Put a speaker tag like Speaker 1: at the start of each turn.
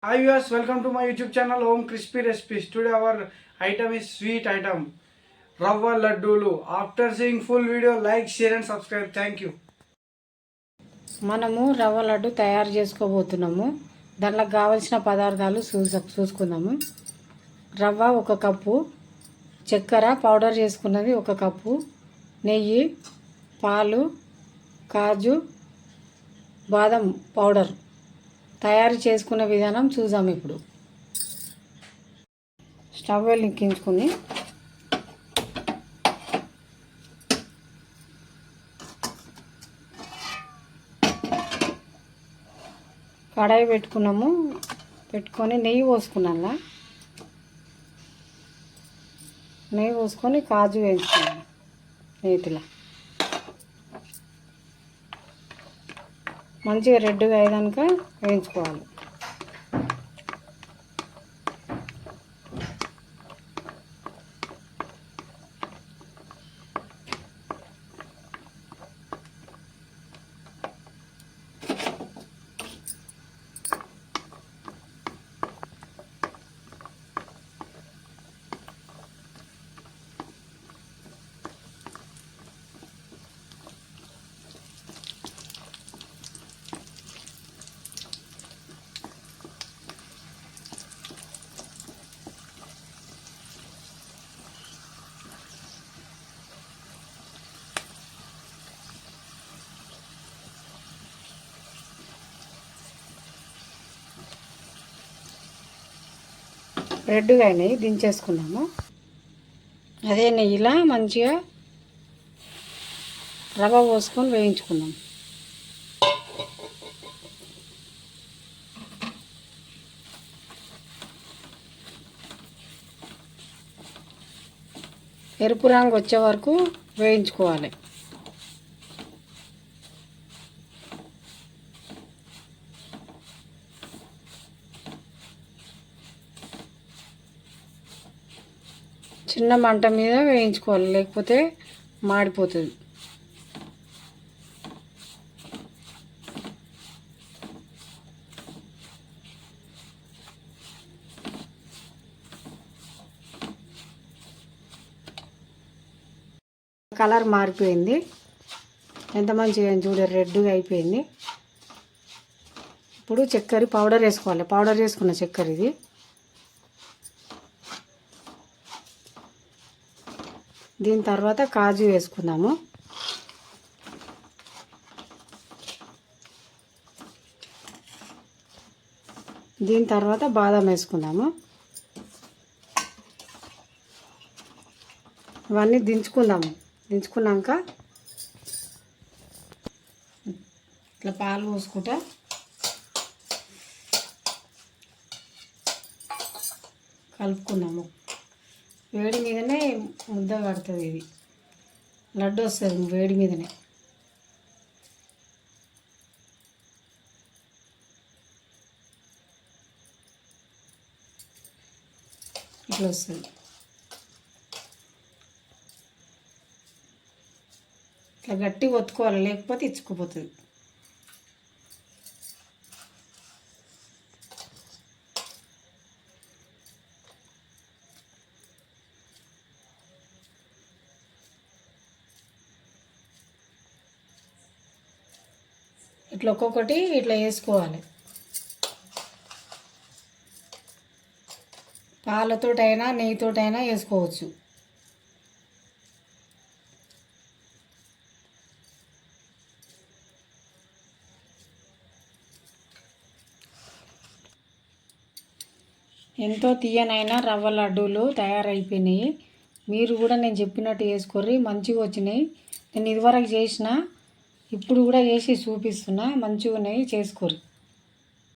Speaker 1: Hi viewers, welcome to my YouTube channel Home Crispy Recipes. Today our item is sweet item Rava Laddulu. After seeing full video, like, share and subscribe. Thank you.
Speaker 2: మనము రవ్వ లడ్డు తయారు చేసుకోబోతున్నాము. దానికి కావాల్సిన పదార్థాలు చూసుకుందాము. రవ్వ 1 cup, చక్కెర powder చేసుకున్నది 1 కప్పు, నెయ్యి, పాలు, కాజు, బాదం పౌడర్. తయారు చేసుకునే విధానం చూద్దాం. ఇప్పుడు స్టవ్ వెలిగించుకుని కడాయి పెట్టుకొని నెయ్యి పోసుకున్నాను. నెయ్యి పోసుకొని కాజు వేయించుకున్నాను. నేతిలో మంచిగా రెడ్గా అయ్యాక వేయించుకోవాలి. రెడ్గా అయినాయి, దించేసుకున్నాము. అదే నెయ్యిలా మంచిగా రవ్వ పోసుకొని వేయించుకున్నాం. ఎరుపు రంగు వచ్చే వరకు వేయించుకోవాలి. చిన్న మంట మీద వేయించుకోవాలి, లేకపోతే మాడిపోతుంది. కలర్ మారిపోయింది. ఎంత మంచిగా చూడ రెడ్గా అయిపోయింది. ఇప్పుడు చక్కెర పౌడర్ వేసుకోవాలి. పౌడర్ చేసుకున్న చక్కెర ఇది. దీని తర్వాత కాజు వేసుకుందాము. దీని తర్వాత బాదం వేసుకుందాము. ఇవన్నీ దించుకున్నాక ఇట్లా పాలు పోసుకుంటా కలుపుకున్నాము. వేడి మీదనే ముద్ద కడుతుంది. ఇది లడ్డు వస్తుంది వేడి మీదనే. ఇట్లా వస్తుంది. ఇట్లా గట్టిగా ఒత్తుకోవాలి, లేకపోతే ఇచ్చుకుపోతుంది. ఇట్లా ఒక్కొక్కటి ఇట్లా వేసుకోవాలి. పాలతోటైనా నెయ్యితోటైనా వేసుకోవచ్చు. ఎంతో తీయనైనా రవ్వ లడ్డూలు తయారైపోయినాయి. మీరు కూడా నేను చెప్పినట్టు వేసుకోర్రి, మంచిగా వచ్చినాయి. నేను ఇదివరకు చేసిన, ఇప్పుడు కూడా చేసి చూపిస్తున్నా. మంచిగా ఉన్నాయి, చేసుకోర్రి.